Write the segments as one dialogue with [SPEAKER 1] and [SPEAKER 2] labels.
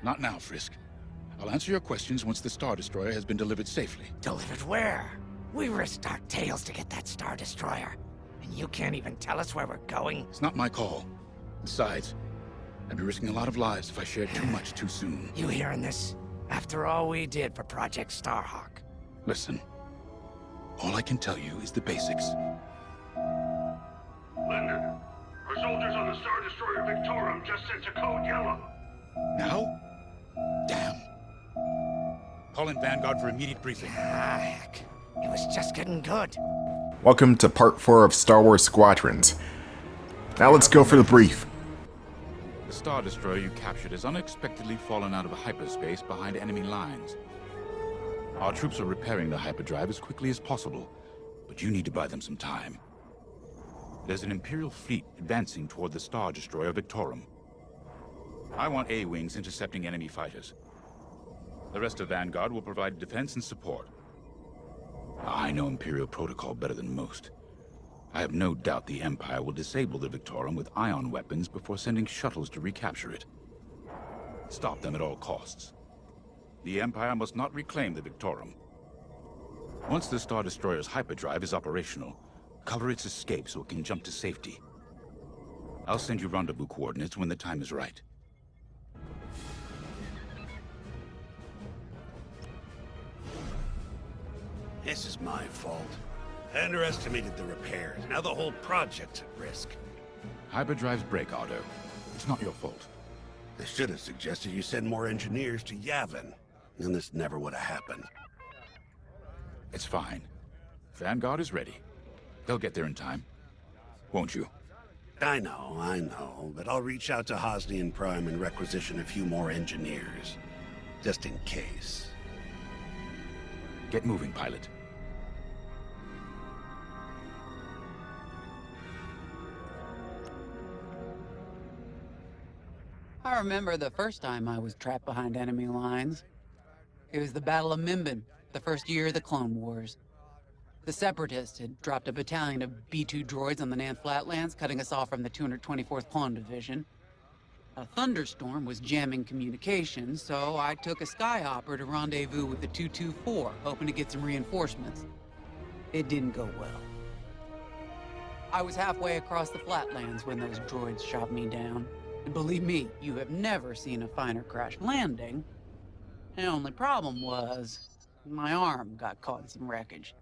[SPEAKER 1] Not now, Frisk. I'll answer your questions once the Star Destroyer has been delivered safely.
[SPEAKER 2] Delivered where? We risked our tails to get that Star Destroyer. And you can't even tell us where we're going?
[SPEAKER 1] It's not my call. Besides, I'd be risking a lot of lives if I shared too much too soon.
[SPEAKER 2] You hearing this? After all we did for Project Starhawk.
[SPEAKER 1] Listen. All I can tell you is the basics.
[SPEAKER 3] Linden, our soldiers on the Star Destroyer Victorum just sent a code yellow.
[SPEAKER 1] Now? Damn. Call in Vanguard for immediate briefing.
[SPEAKER 2] Ah, heck. It was just getting good.
[SPEAKER 4] Welcome to part 4 of Star Wars Squadrons. Now let's go for the brief.
[SPEAKER 1] The Star Destroyer you captured has unexpectedly fallen out of hyperspace behind enemy lines. Our troops are repairing the hyperdrive as quickly as possible, but you need to buy them some time. There's an Imperial fleet advancing toward the Star Destroyer Victorum. I want A-wings intercepting enemy fighters. The rest of Vanguard will provide defense and support. I know Imperial protocol better than most. I have no doubt the Empire will disable the Victorum with ion weapons before sending shuttles to recapture it. Stop them at all costs. The Empire must not reclaim the Victorum. Once the Star Destroyer's hyperdrive is operational, cover its escape so it can jump to safety. I'll send you rendezvous coordinates when the time is right.
[SPEAKER 3] This is my fault. I underestimated the repairs. Now the whole project's at risk.
[SPEAKER 1] Hyperdrives break, Otto. It's not your fault.
[SPEAKER 3] I should have suggested you send more engineers to Yavin. Then this never would have happened.
[SPEAKER 1] It's fine. Vanguard is ready. They'll get there in time. Won't you?
[SPEAKER 3] I know, but I'll reach out to Hosnian Prime and requisition a few more engineers. Just in case.
[SPEAKER 1] Get moving, pilot.
[SPEAKER 5] I remember the first time I was trapped behind enemy lines. It was the Battle of Mimban, the first year of the Clone Wars. The Separatists had dropped a battalion of B-2 droids on the Nan Flatlands, cutting us off from the 224th Clone Division. A thunderstorm was jamming communications, so I took a skyhopper to rendezvous with the 224, hoping to get some reinforcements. It didn't go well. I was halfway across the Flatlands when those droids shot me down. And believe me, you have never seen a finer crash landing. The only problem was, my arm got caught in some wreckage.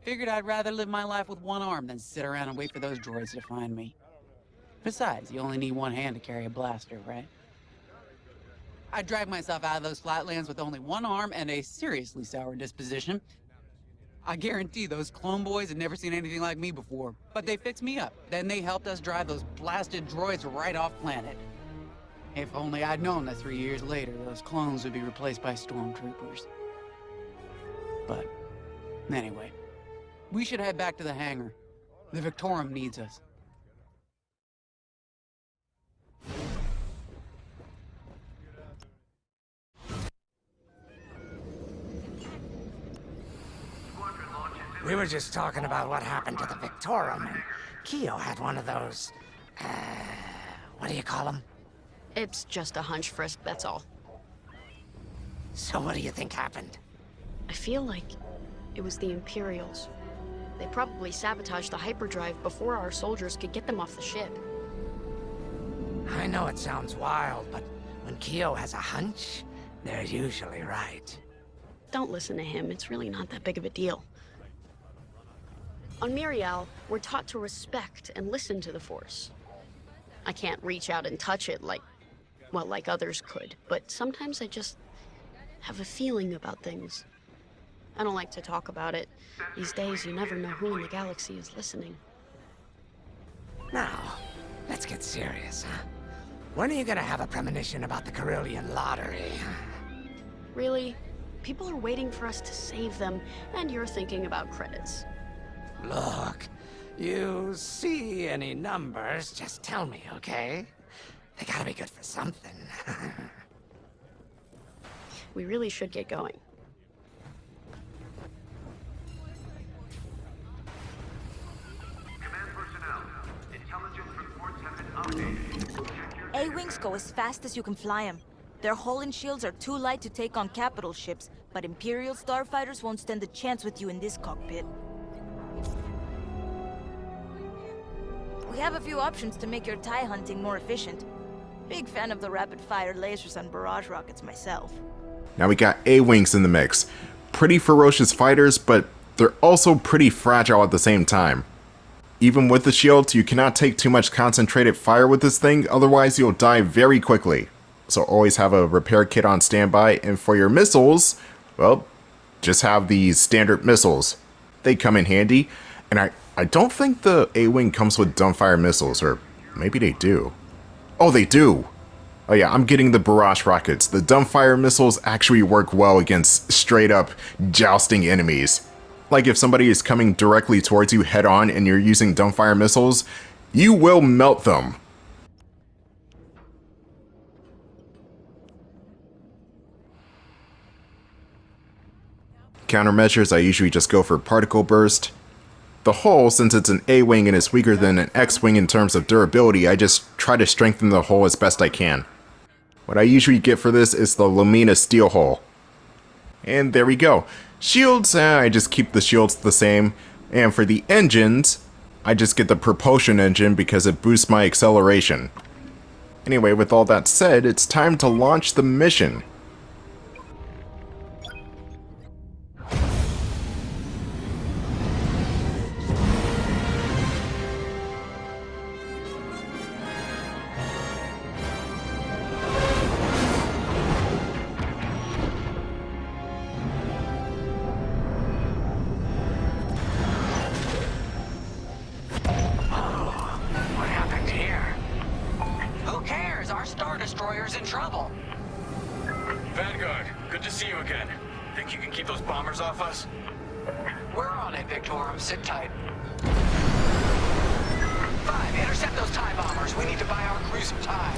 [SPEAKER 5] Figured I'd rather live my life with one arm than sit around and wait for those droids to find me. Besides, you only need one hand to carry a blaster, right? I dragged myself out of those flatlands with only one arm and a seriously sour disposition. I guarantee those clone boys had never seen anything like me before, but they fixed me up. Then they helped us drive those blasted droids right off planet. If only I'd known that 3 years later, those clones would be replaced by stormtroopers. But, anyway, we should head back to the hangar. The Victorum needs us.
[SPEAKER 2] We were just talking about what happened to the Victorum, and Keo had one of those, what do you call them?
[SPEAKER 6] It's just a hunch, Frisk, that's all.
[SPEAKER 2] So what do you think happened?
[SPEAKER 6] I feel like it was the Imperials. They probably sabotaged the hyperdrive before our soldiers could get them off the ship.
[SPEAKER 2] I know it sounds wild, but when Keo has a hunch, they're usually right.
[SPEAKER 6] Don't listen to him, it's really not that big of a deal. On Miriel, we're taught to respect and listen to the Force. I can't reach out and touch it like others could, but sometimes I just have a feeling about things. I don't like to talk about it. These days, you never know who in the galaxy is listening.
[SPEAKER 2] Now, let's get serious, huh? When are you gonna have a premonition about the Carillion lottery?
[SPEAKER 6] Really? People are waiting for us to save them, and you're thinking about credits.
[SPEAKER 2] Look, you see any numbers, just tell me, okay? They gotta be good for something.
[SPEAKER 6] We really should get going.
[SPEAKER 3] Command personnel, intelligence reports have been updated.
[SPEAKER 7] A-wings go as fast as you can fly them. Their hull and shields are too light to take on capital ships, but Imperial starfighters won't stand a chance with you in this cockpit. We have a few options to make your TIE hunting more efficient. Big fan of the rapid-fire lasers on barrage rockets myself.
[SPEAKER 4] Now we got A-Wings in the mix. Pretty ferocious fighters, but they're also pretty fragile at the same time. Even with the shields, you cannot take too much concentrated fire with this thing, otherwise you'll die very quickly. So always have a repair kit on standby, and for your missiles, well, just have these standard missiles. They come in handy, and I don't think the A-Wing comes with dumbfire missiles, or maybe they do. Oh, they do! Oh yeah, I'm getting the barrage rockets. The dumbfire missiles actually work well against straight up jousting enemies. Like if somebody is coming directly towards you head on and you're using dumbfire missiles, you will melt them. Countermeasures, I usually just go for particle burst. The hull, since it's an A-Wing and is weaker than an X-Wing in terms of durability, I just try to strengthen the hull as best I can. What I usually get for this is the Lumina steel hull. And there we go. Shields, I just keep the shields the same. And for the engines, I just get the propulsion engine because it boosts my acceleration. Anyway, with all that said, it's time to launch the mission.
[SPEAKER 2] What happened here?
[SPEAKER 5] Who cares? Our Star Destroyer's in trouble.
[SPEAKER 8] Vanguard, good to see you again. Think you can keep those bombers off us?
[SPEAKER 5] We're on it, Victorum. Sit tight. 5, intercept those TIE bombers. We need to buy our crew some time.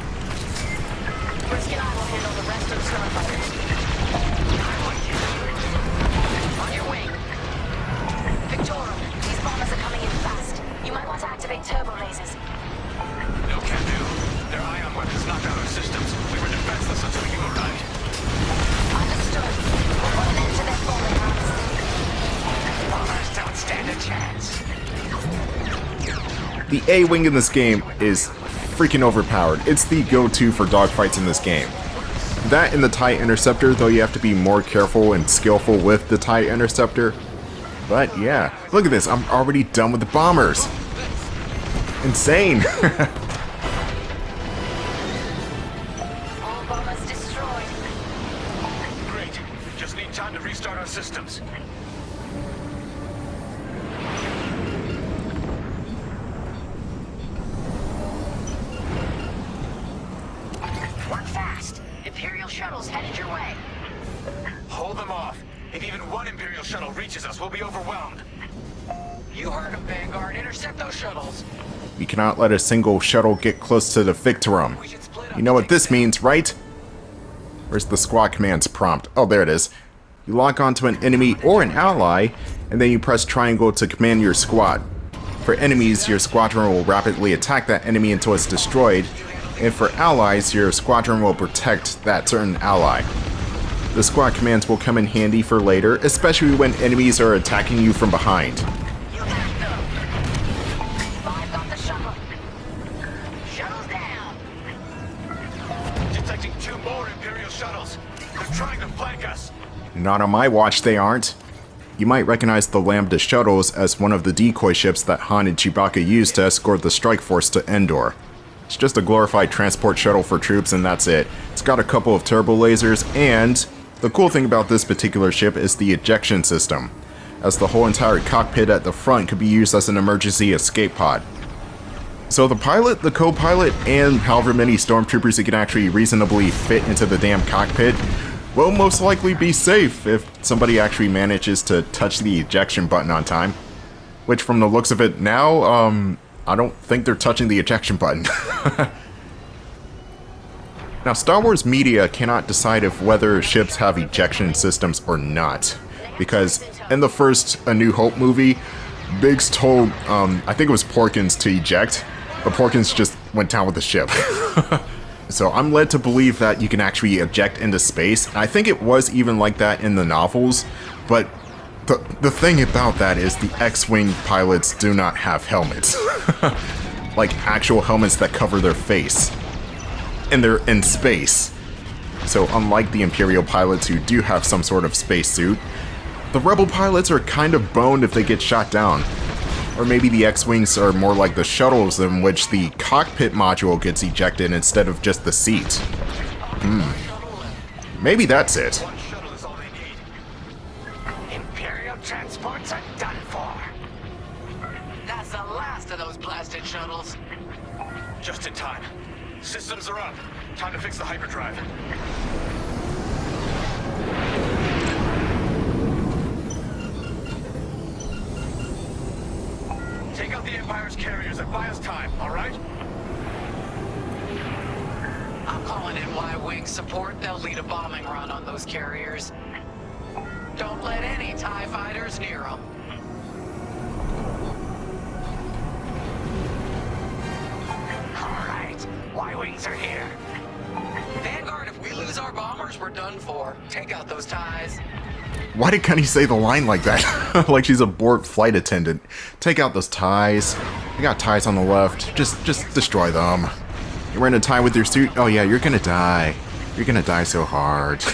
[SPEAKER 6] Brisky and I will handle the rest of the starfighters. On your wing. Victorum, these bombers are coming in fast. You might want to activate turbo lasers.
[SPEAKER 8] No can do. Their ion weapons knocked out our systems. We were defenseless until you arrived.
[SPEAKER 6] Understood. We'll put an end to their bombing runs.
[SPEAKER 2] Bombers don't stand a chance.
[SPEAKER 4] The A-Wing in this game is freaking overpowered. It's the go-to for dogfights in this game. That and the TIE Interceptor, though you have to be more careful and skillful with the TIE Interceptor. But yeah, look at this, I'm already done with the bombers. Insane.
[SPEAKER 6] All bombers destroyed.
[SPEAKER 8] Great. Just need time to restart our systems.
[SPEAKER 6] Work fast. Imperial shuttles headed your way.
[SPEAKER 8] Hold them off. If even one Imperial shuttle reaches us, we'll be overwhelmed.
[SPEAKER 5] You heard him, Vanguard. Intercept those shuttles.
[SPEAKER 4] We cannot let a single shuttle get close to the Victorum. You know what this means, right? Where's the squad commands prompt? Oh, there it is. You lock onto an enemy or an ally, and then you press triangle to command your squad. For enemies, your squadron will rapidly attack that enemy until it's destroyed, and for allies, your squadron will protect that certain ally. The squad commands will come in handy for later, especially when enemies are attacking you from behind.
[SPEAKER 6] You got them. 5 got the shuttle. Shuttles down.
[SPEAKER 8] Detecting 2 more Imperial shuttles. They're trying to flank us.
[SPEAKER 4] Not on my watch, they aren't. You might recognize the Lambda shuttles as one of the decoy ships that Han and Chewbacca used to escort the strike force to Endor. It's just a glorified transport shuttle for troops and that's it. It's got a couple of turbo lasers, and the cool thing about this particular ship is the ejection system, as the whole entire cockpit at the front could be used as an emergency escape pod. So the pilot, the co-pilot, and however many stormtroopers you can actually reasonably fit into the damn cockpit will most likely be safe if somebody actually manages to touch the ejection button on time. Which from the looks of it now, I don't think they're touching the ejection button. Now, Star Wars media cannot decide if whether ships have ejection systems or not, because in the first A New Hope movie, Biggs told, I think it was Porkins to eject, but Porkins just went down with the ship. So I'm led to believe that you can actually eject into space. I think it was even like that in the novels, but the thing about that is the X-Wing pilots do not have helmets. Like actual helmets that cover their face. And they're in space. So unlike the Imperial pilots who do have some sort of spacesuit, the Rebel pilots are kind of boned if they get shot down. Or maybe the X-Wings are more like the shuttles in which the cockpit module gets ejected instead of just the seat. Maybe that's it.
[SPEAKER 2] Imperial transports are done for.
[SPEAKER 5] That's the last of those blasted shuttles.
[SPEAKER 8] Just in time. Systems are up. Time to fix the hyperdrive. Take out the Empire's carriers and buy us time, all right?
[SPEAKER 5] I'm calling in Y-Wing support. They'll lead a bombing run on those carriers. Don't let any TIE fighters near them.
[SPEAKER 2] All right, Y-Wings are here.
[SPEAKER 5] Vanguard, if we lose our bombers, we're done for. Take out those TIEs.
[SPEAKER 4] Why did Gunny say the line like that? Like she's a bored flight attendant. Take out those ties. You got ties on the left. Just destroy them. You're wearing a tie with your suit? Oh yeah, you're gonna die. You're gonna die so hard.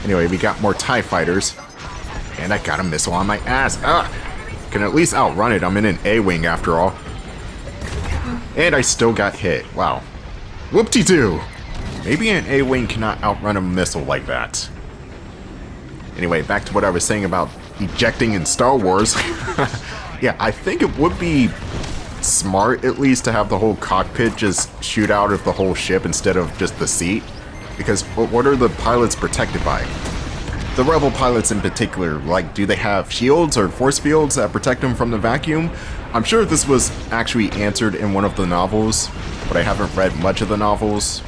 [SPEAKER 4] Anyway, we got more TIE fighters. And I got a missile on my ass. Can at least outrun it. I'm in an A-wing after all. And I still got hit. Wow. Whoop-de-doo. Maybe an A-wing cannot outrun a missile like that. Anyway, back to what I was saying about ejecting in Star Wars. Yeah, I think it would be smart, at least, to have the whole cockpit just shoot out of the whole ship instead of just the seat. Because what are the pilots protected by? The Rebel pilots in particular, like, do they have shields or force fields that protect them from the vacuum? I'm sure this was actually answered in one of the novels, but I haven't read much of the novels.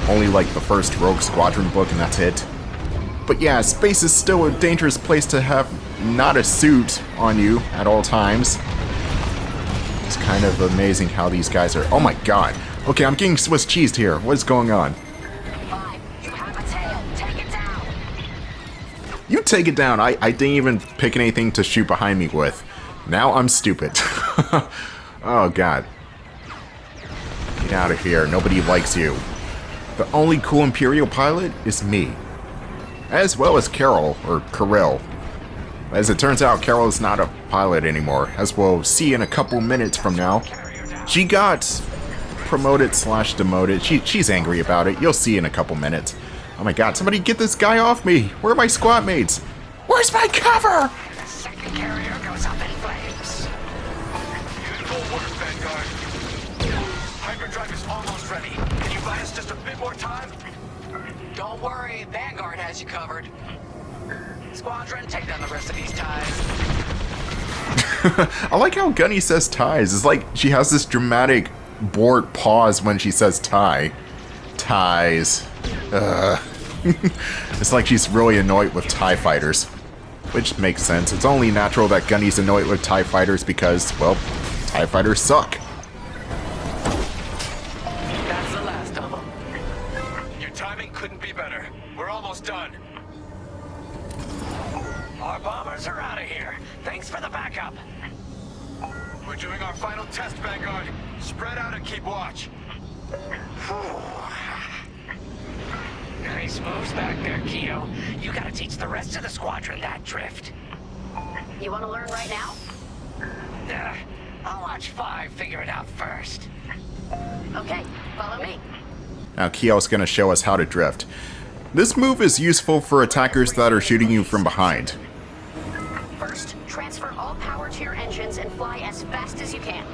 [SPEAKER 4] Only like the first Rogue Squadron book and that's it. But yeah, space is still a dangerous place to have not a suit on you at all times. It's kind of amazing how these guys are... Oh my god. Okay, I'm getting Swiss cheesed here. What is going on?
[SPEAKER 2] You have a tail. Take it down.
[SPEAKER 4] You take it down. I didn't even pick anything to shoot behind me with. Now I'm stupid. Oh god. Get out of here. Nobody likes you. The only cool Imperial pilot is me. As well as Carol, or Kirill. As it turns out, Carol is not a pilot anymore, as we'll see in a couple minutes from now. She got promoted / demoted. She's angry about it. You'll see in a couple minutes. Oh my god, somebody get this guy off me! Where are my squad mates? Where's my cover?
[SPEAKER 2] The second carrier goes up in flames.
[SPEAKER 8] Beautiful work, Vanguard. Hyperdrive is almost ready. Can you buy us just a bit more time?
[SPEAKER 5] Don't worry, Vanguard has you covered. Squadron, take down the rest of these TIEs.
[SPEAKER 4] I like how Gunny says ties. It's like she has this dramatic bored pause when she says tie. Ties. It's like she's really annoyed with TIE fighters. Which makes sense. It's only natural that Gunny's annoyed with TIE fighters because, well, TIE fighters suck.
[SPEAKER 5] That's the last of them.
[SPEAKER 8] Your timing couldn't be better. We're almost done.
[SPEAKER 2] Our bombers are out of here. Thanks for the backup.
[SPEAKER 8] We're doing our final test, Vanguard. Spread out and keep watch.
[SPEAKER 2] Nice moves back there, Keo. You gotta teach the rest of the squadron that drift.
[SPEAKER 6] You want to learn right now?
[SPEAKER 2] I'll watch 5 figure it out first.
[SPEAKER 6] Okay, follow me.
[SPEAKER 4] Now Keo's gonna show us how to drift. This move is useful for attackers that are shooting you from behind.
[SPEAKER 6] First, transfer all power to your engines and fly as fast as you can.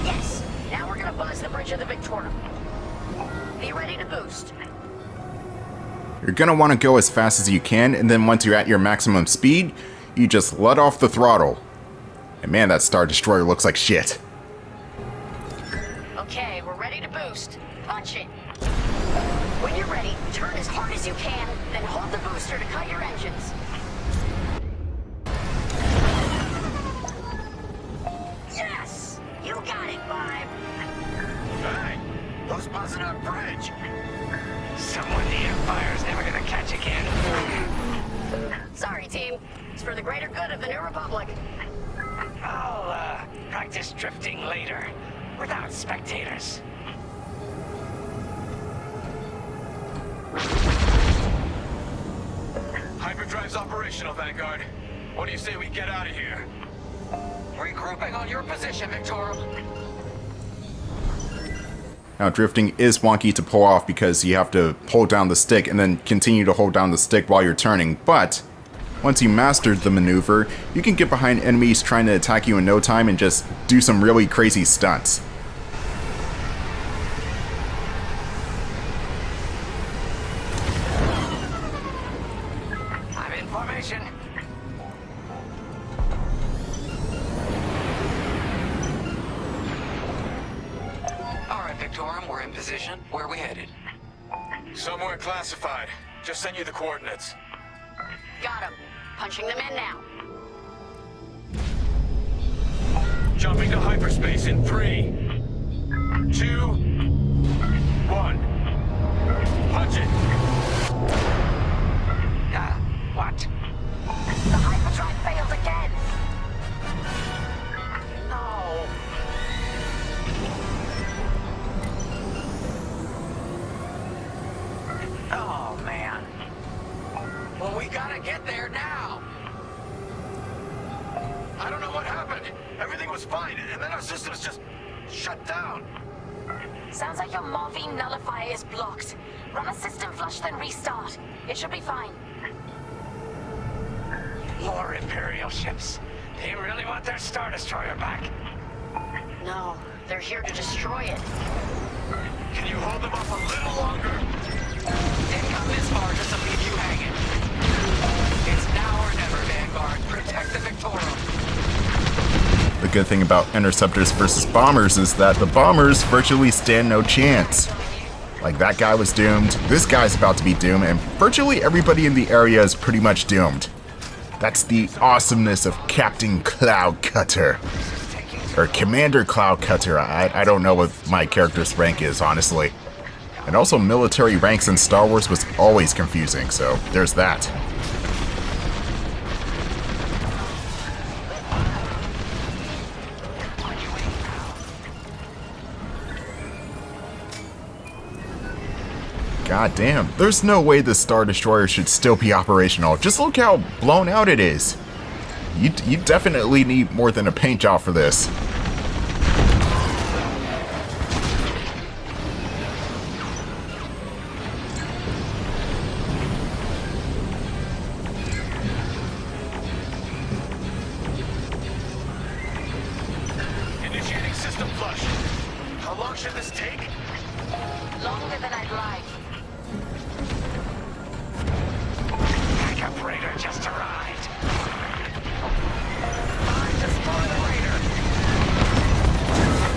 [SPEAKER 6] Yes, now we're gonna buzz the bridge of the Victorum. Be ready to boost.
[SPEAKER 4] You're gonna want to go as fast as you can, and then once you're at your maximum speed, you just let off the throttle. And man, that Star Destroyer looks like shit.
[SPEAKER 6] Okay, we're ready to boost. Punch it. When you're ready, turn as hard as you can, then hold the booster to cut your engines. Yes! You got it, 5.
[SPEAKER 8] isn't our bridge!
[SPEAKER 2] Someone near fire's never gonna catch again.
[SPEAKER 6] Sorry, team. It's for the greater good of the New Republic.
[SPEAKER 2] I'll, practice drifting later, without spectators.
[SPEAKER 8] Hyperdrive's operational, Vanguard. What do you say we get out of here?
[SPEAKER 2] Regrouping on your position, Victorum.
[SPEAKER 4] Now, drifting is wonky to pull off because you have to hold down the stick and then continue to hold down the stick while you're turning, but once you mastered the maneuver, you can get behind enemies trying to attack you in no time and just do some really crazy stunts.
[SPEAKER 2] I'm in formation. All right, Victorum, we're in position. Where are we headed?
[SPEAKER 8] Somewhere classified. Just send you the coordinates.
[SPEAKER 6] Got him. Punching them in now.
[SPEAKER 8] Jumping to hyperspace in 3, 2, 1. Punch it.
[SPEAKER 2] What?
[SPEAKER 6] The hyperdrive failed again.
[SPEAKER 2] No. Oh, man. Well, we gotta get there now.
[SPEAKER 8] I don't know what happened. Everything was fine, and then our systems just shut down.
[SPEAKER 9] Sounds like your morphine nullifier is blocked. Run a system flush, then restart. It should be fine.
[SPEAKER 2] More Imperial ships. They really want their Star Destroyer back.
[SPEAKER 6] No, they're here to destroy it.
[SPEAKER 8] Can you hold them off a little longer?
[SPEAKER 2] Didn't come this far just to leave you hanging. It's now or never, Vanguard. Protect the Victorum.
[SPEAKER 4] The good thing about interceptors versus bombers is that the bombers virtually stand no chance. Like, that guy was doomed, this guy's about to be doomed, and virtually everybody in the area is pretty much doomed. That's the awesomeness of Captain Cloud Cutter. Or Commander Cloud Cutter, I don't know what my character's rank is, honestly. And also, military ranks in Star Wars was always confusing, so there's that. God damn, there's no way the Star Destroyer should still be operational. Just look how blown out it is. You definitely need more than a paint job for this.
[SPEAKER 8] Initiating system flush. How long should this take?
[SPEAKER 9] Longer than I'd like.
[SPEAKER 2] Backup Raider just arrived. Time to spoil the Raider.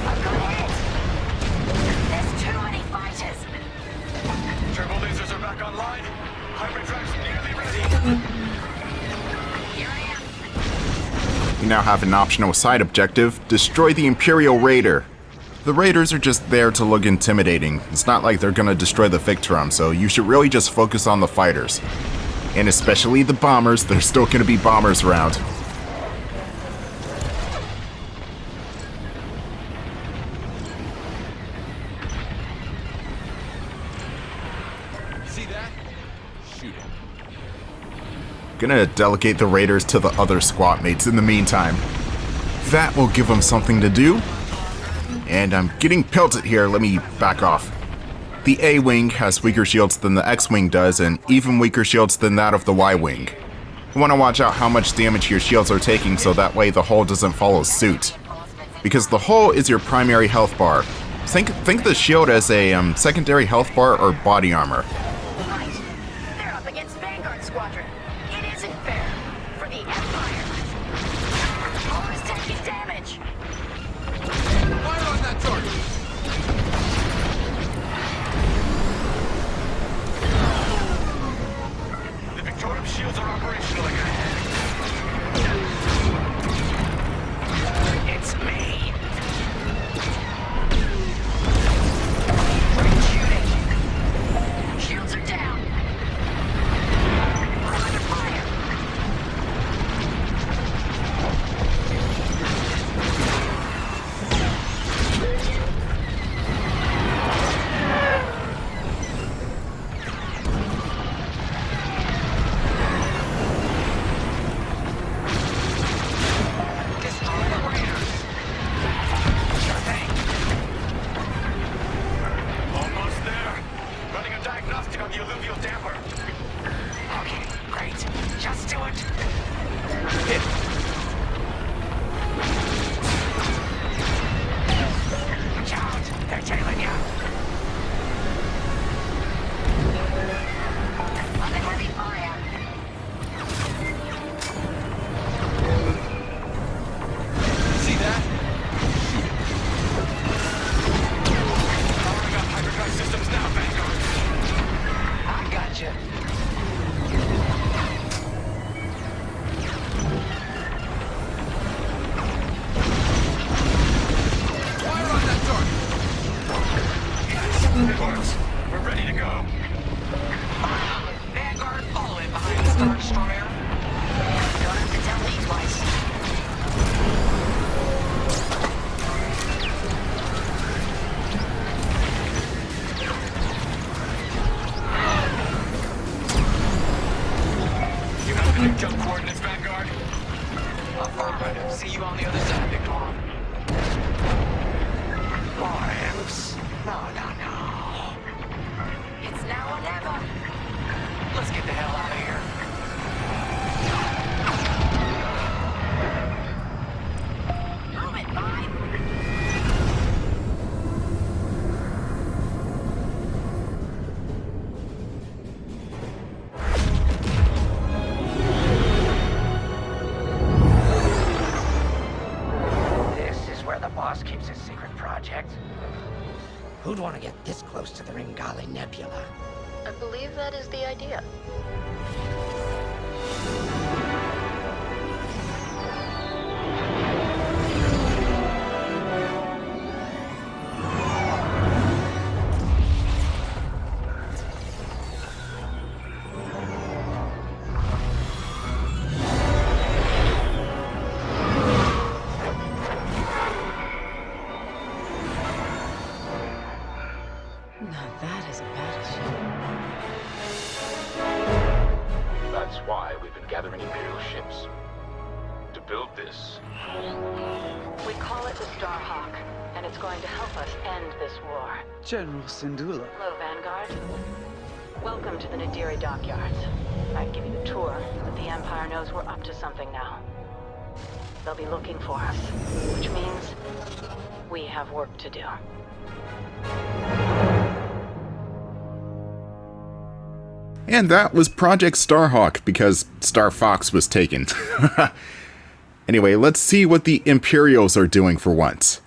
[SPEAKER 9] I've got hit! There's too many fighters.
[SPEAKER 8] Turbo lasers are back online. Hyperdrive's nearly ready.
[SPEAKER 9] Here I am.
[SPEAKER 4] You now have an optional side objective: destroy the Imperial Raider. The Raiders are just there to look intimidating. It's not like they're gonna destroy the Victorum, so you should really just focus on the fighters. And especially the bombers, there's still gonna be bombers around.
[SPEAKER 1] See that? Shoot it.
[SPEAKER 4] Gonna delegate the Raiders to the other squad mates in the meantime. That will give them something to do. And I'm getting pelted here, let me back off. The A-Wing has weaker shields than the X-Wing does, and even weaker shields than that of the Y-Wing. You want to watch out how much damage your shields are taking so that way the hull doesn't follow suit. Because the hull is your primary health bar. Think the shield as a secondary health bar or body armor.
[SPEAKER 6] Right. They're up against Vanguard Squadron. It isn't fair. For the Empire. Hull is taking damage.
[SPEAKER 1] Fire on that target!
[SPEAKER 8] The Victorum shields are operational again.
[SPEAKER 2] It's me.
[SPEAKER 8] It works. We're ready to go.
[SPEAKER 5] Vanguard, follow it behind the Star Destroyer.
[SPEAKER 9] Don't have to tell me twice.
[SPEAKER 8] You have the new jump coordinates, Vanguard?
[SPEAKER 5] Affirmative. See you on the other side, Victorum.
[SPEAKER 2] Boys. No.
[SPEAKER 9] It's now or never.
[SPEAKER 5] Let's get the hell out of here.
[SPEAKER 9] Move it, boy.
[SPEAKER 2] This is where the boss keeps his secret project. Who'd want to get this close to the Ringali Nebula?
[SPEAKER 6] I believe that is the idea.
[SPEAKER 5] Now that is a battleship.
[SPEAKER 1] That's why we've been gathering Imperial ships. To build this.
[SPEAKER 9] We call it the Starhawk, and it's going to help us end this war.
[SPEAKER 5] General Syndulla.
[SPEAKER 9] Hello, Vanguard. Welcome to the Nadiri dockyards. I'd give you a tour, but the Empire knows we're up to something now. They'll be looking for us, which means we have work to do.
[SPEAKER 4] And that was Project Starhawk, because Star Fox was taken. Anyway, let's see what the Imperials are doing for once.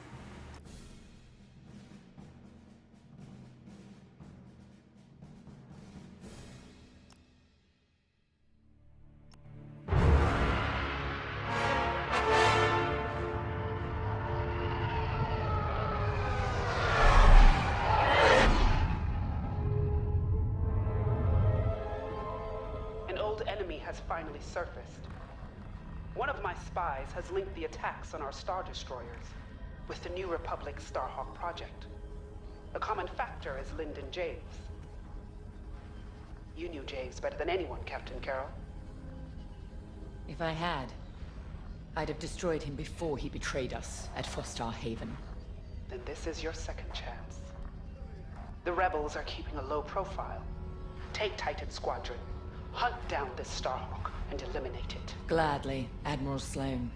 [SPEAKER 10] An old enemy has finally surfaced. One of my spies has linked the attacks on our Star Destroyers with the New Republic Starhawk project. A common factor is Lyndon Javes. You knew Javes better than anyone, Captain Carroll.
[SPEAKER 11] If I had, I'd have destroyed him before he betrayed us at Fostar Haven.
[SPEAKER 10] Then this is your second chance. The rebels are keeping a low profile. Take Titan Squadron, hunt down this Starhawk, and eliminate it.
[SPEAKER 11] Gladly, Admiral Sloane.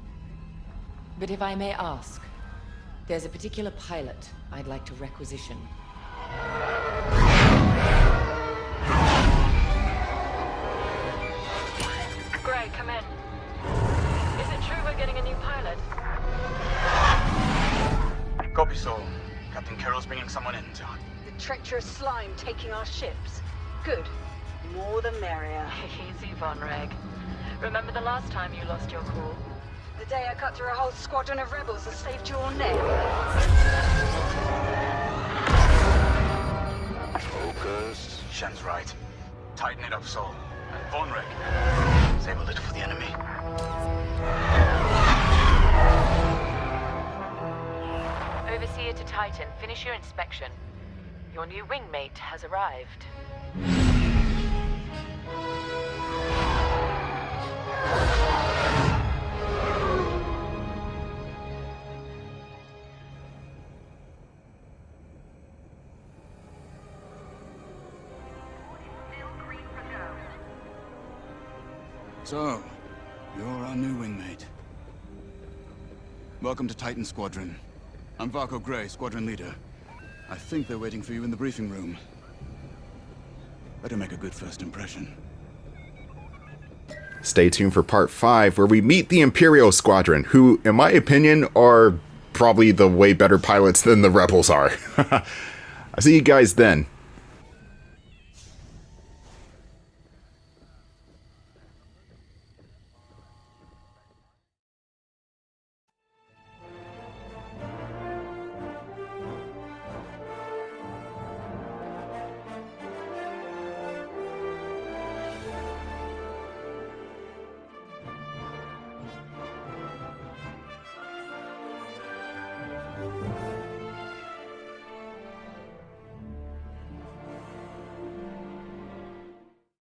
[SPEAKER 11] But if I may ask, there's a particular pilot I'd like to requisition.
[SPEAKER 9] Gray, come in. Is it true we're getting a new pilot?
[SPEAKER 1] Copy, Sol. Captain Carroll's bringing someone in, John.
[SPEAKER 12] The treacherous slime taking our ships. Good. More the merrier.
[SPEAKER 9] Easy, Von Reg. Remember the last time you lost your cool?
[SPEAKER 12] The day I cut through a whole squadron of rebels and saved your neck.
[SPEAKER 1] Focus. Shen's right. Tighten it up, Sol. And Von Reg. Save a little for the enemy.
[SPEAKER 9] Overseer to Titan, finish your inspection. Your new wingmate has arrived.
[SPEAKER 1] So, you're our new wingmate. Welcome to Titan Squadron. I'm Varco Gray, Squadron Leader. I think they're waiting for you in the briefing room. Better make a good first impression.
[SPEAKER 4] Stay tuned for part 5, where we meet the Imperial Squadron, who, in my opinion, are probably the way better pilots than the Rebels are. I'll see you guys then.